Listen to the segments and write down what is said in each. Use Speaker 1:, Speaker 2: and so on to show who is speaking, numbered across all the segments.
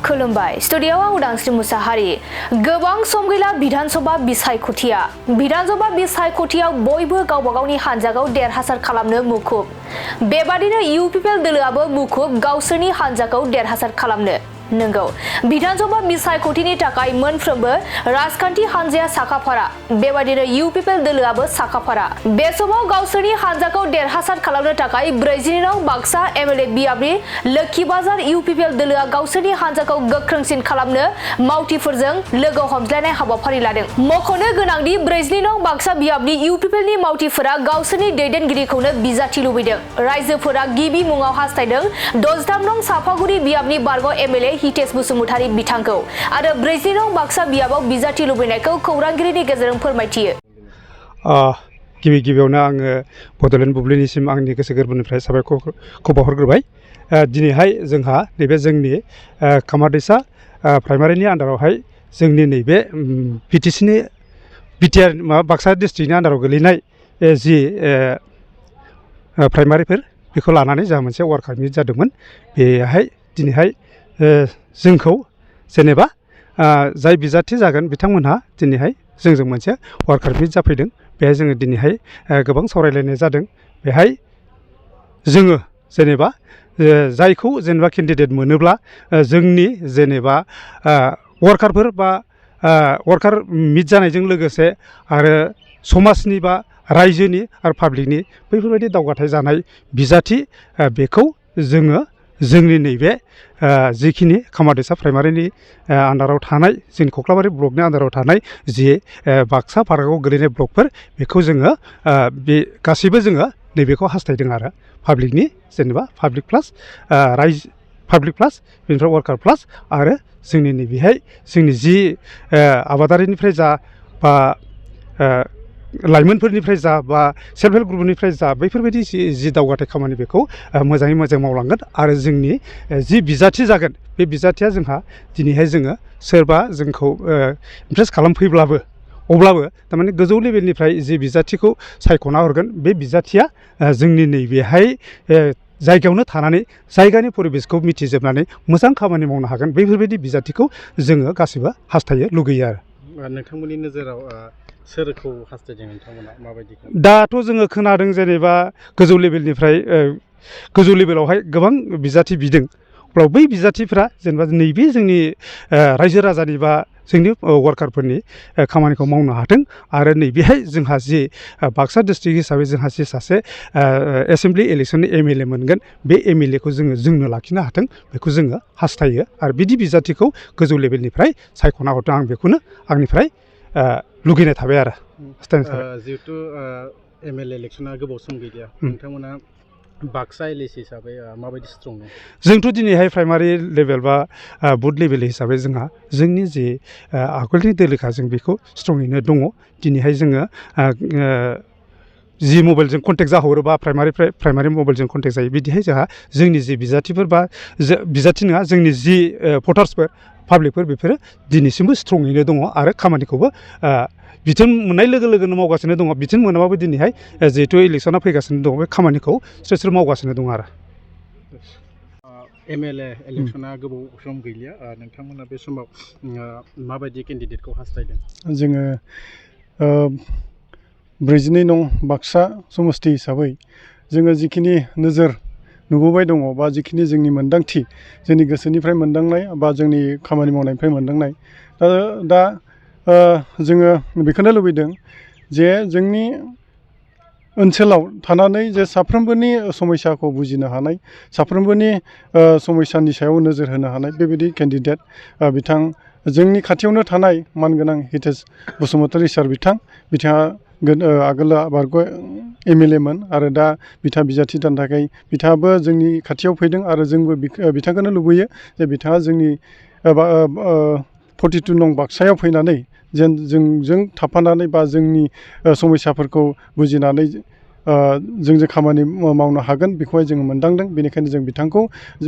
Speaker 1: खुलुमबाय स्टुडिय'आव आं उदांस्रि मुसाहारि गोबां सम गैला विधानसभा बिसायख'थियाव बयबो गावबा गावनि हानजाखौ देरहासार खालामनो मुखुब बेबादिनो UPPL दोलोआबो मुखुब गावसोरनि हानजाखौ देरहासार खालामनो नंगौ विधानसभा बिसायख'थिनि थाखाय मोनफ्रोमबो राजखान्थि हानजाया साखाफारा बेबादिनो UPPL दोलोआबो साखाफारा बे समाव गावसोरनि हानजाखौ देरहासार खालामनो थाखाय 40 नं बाक्सा MLA बियाबनि लोखिबाजार UPPL दोलोआ गावसोरनि हानजाखौ गोख्रोंसिन खालामनो मावथिफोरजों लोगो हमज्लायनाय हाबाफारि लादों मख'नो गोनांदि 40 नं बाक्सा बियाबनि UPPL नि मावथिफोरा गावसोरनि दैदेनगिरिखौनो बिजाथि लुबैदों रायजोफोरा गिबि मुङाव हास्थायदों 63 नं साफागुरि बियाबनि बारग' MLA हितेश बसुमतारी बिथांखौ आरो 40 नं बाक्सा बियाबाव बिजाथि लुबैनायखौ खौरांगिरिनि गेजेरजों फोरमायथियो
Speaker 2: गिबियावनो आङो बड'लेण्ड बुब्लिनिसिम आंनि गोसो गोरबोनिफ्राय साबायखरखौ बावहरग्रोबाय दिनैहाय जोंहा नैबे जोंनि खामारदैसा प्राइमारिनि आन्दारावहाय जोंनि नैबे बिटिआर बाक्सा डिस्ट्रिक्टनि आन्दाराव गोलैनाय जि प्राइमारिफोर बेखौ लानानै जोंहा मोनसे वार्कआउट मिट जादोंमोन बेहाय दिनैहाय जोंखौ जेनेबा जाय बिजाथि जागोन बिथांमोनहा दिनैहाय जोंजों मोनसे वार्कआउट मिट जाफैदों बेहाय जोङो दिनैहाय गोबां सावरायलायनाय जादों बेहाय जोङो जेनेबा जायखौ जेनेबा केन्डिडेट मोनोब्ला जोंनि जेनेबा वार्कारफोर बा वार्कार मिट जानायजों लोगोसे आरो समाजनि बा रायजोनि आरो पाब्लिकनि बैफोरबायदि दावगाथाय जानाय बिजाथि बेखौ जोङो जोंनि नैबे जिखिनि खामारदैसा प्राइमारिनि आन्दाराव थानाय जोंनि कक्लाबारि ब्लकनि आन्दाराव थानाय जि बाक्सा फारागाव गोलैनाय ब्लकफोर बेखौ जोङो बे गासैबो जोङो नैबेखौ हास्थायदों आरो पाब्लिकनि जेनेबा पाब्लिक प्लास रायजो पाब्लिक प्लास बेनिफ्राय वार्कार प्लास आरो जोंनि नैबेहाय जोंनि जि आबादारिनिफ्राय जा बा लाइमोनफोरनिफ्राय जा बा सेल्फ हेल्प ग्रुपनिफ्राय जा बैफोरबायदि जि दावगाथाय खामानि बेखौ मोजाङै मोजां मावलांगोन आरो जोंनि जि बिजाथि जागोन बे बिजाथिया जोंहा दिनैहाय जोङो सोरबा जोंखौ इमप्रेस खालामफैब्लाबो अब्लाबो थारमाने गोजौ लेभेलनिफ्राय जि बिजाथिखौ सायख'ना हरगोन बे बिजाथिया जोंनि नैबेहाय जायगायावनो थानानै जायगानि परिबेसखौ मिथिजोबनानै मोजां खामानि मावनो हागोन बैफोरबायदि बिजाथिखौ जोङो गासैबो हास्थायो लुगैयो आरो
Speaker 3: नोंथांमोननि नोजोराव सोरखौ हास्थायदों नोंथांमोना माबायदि
Speaker 2: दाथ' जोङो खोनादों जेनेबा गोजौ लेभेलनिफ्राय गोजौ लेभेलावहाय गोबां बिजाथि बिदों अब्ला बै बिजाथिफ्रा जेनेबा नैबे जोंनि रायजो राजानि बा जोंनि वार्कारफोरनि खामानिखौ मावनो हाथों आरो नैबेहाय जोंहा जि बाक्सा डिस्ट्रिक्ट हिसाबै जोंहा जि सासे एसेमब्लि इलेक्सननि MLA मोनगोन बे MLAखौ जोंनो लाखिनो हाथों बेखौ जोङो हास्थायो आरो बिदि बिजाथिखौ गोजौ लेभेलनिफ्राय सायख'ना हरदों आं बेखौनो आंनिफ्राय लुगैनाय थाबाय आरो
Speaker 3: जिहेतु MLA इलेक्सना गोबाव सम गैलिया नोंथांमोना बाक्सा LAC हिसाबै माबायदि स्ट्रं दं
Speaker 2: जोंथ' दिनैहाय प्राइमारि लेभेल बा बुथ लेभेल हिसाबै जोंहा जोंनि जि आगोलनि दोलोखा जों बेखौ स्ट्रङैनो दङ दिनैहाय जोङो जि मबाइलजों कन्टेक्ट जाहरोबा प्राइमारि मबाइलजों कन्टेक्ट जायो बिदिहाय जोंहा जोंनि जि बिजाथिफोर बा बिजाथि नङा जोंनि जि भटार्सफोर पाब्लिकफोर बेफोरो दिनैसिमबो स्ट्रङैनो दङ आरो खामानिखौबो बिथोन मोननाय लोगो लोगोनो मावगासिनो दङ बिथोन मोनाबाबो दिनैहाय जिहेतु इलेक्सना फैगासिनो दङ बे खामानिखौ सोर मावगासिनो दङ आरो
Speaker 3: MLA इलेक्सना गोबाव सम गैलिया नोंथांमोना बे समाव माबायदि केन्डिडेटखौ हास्थायदों
Speaker 4: जोङो 42 नं बाक्सा समस्ति हिसाबै जोङो जिखिनि नोजोर नुबोबाय दङ बा जिखिनि जोंनि मोन्दांथि जोंनि गोसोनिफ्राय मोन्दांनाय बा जोंनि खामानि मावनायनिफ्राय मोन्दांनाय दा जोङो बेखौनो लुबैदों जे जोंनि ओनसोलाव थानानै जे साफ्रोमबोनि समस्याखौ बुजिनो हानाय साफ्रोमबोनि समस्यानि सायाव नोजोर होनो हानाय बेबायदि केन्डिडेट बिथां जोंनि खाथियावनो थानाय मानगोनां हितेश बसुमतारी सार बिथाङा आगोलो बारग' MLA मोन आरो दा बिथाङा बिजाथि जानो थाखाय बिथाङाबो जोंनि खाथियाव फैदों आरो जोंबो बिथांखौनो लुबैयो जे बिथाङा जोंनि 42 नं बाक्सायाव फैनानै जेन जोंजों थाफानानै बा जोंनि समस्याफोरखौ बुजिनानै जोंजों खामानि मावनो हागोन बेखौहाय जोङो मोनदांदों बेनिखायनो जों बिथांखौ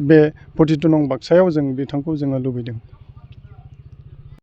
Speaker 4: बे 42 नं बाक्सायाव जों बिथांखौ जोङो लुबैदों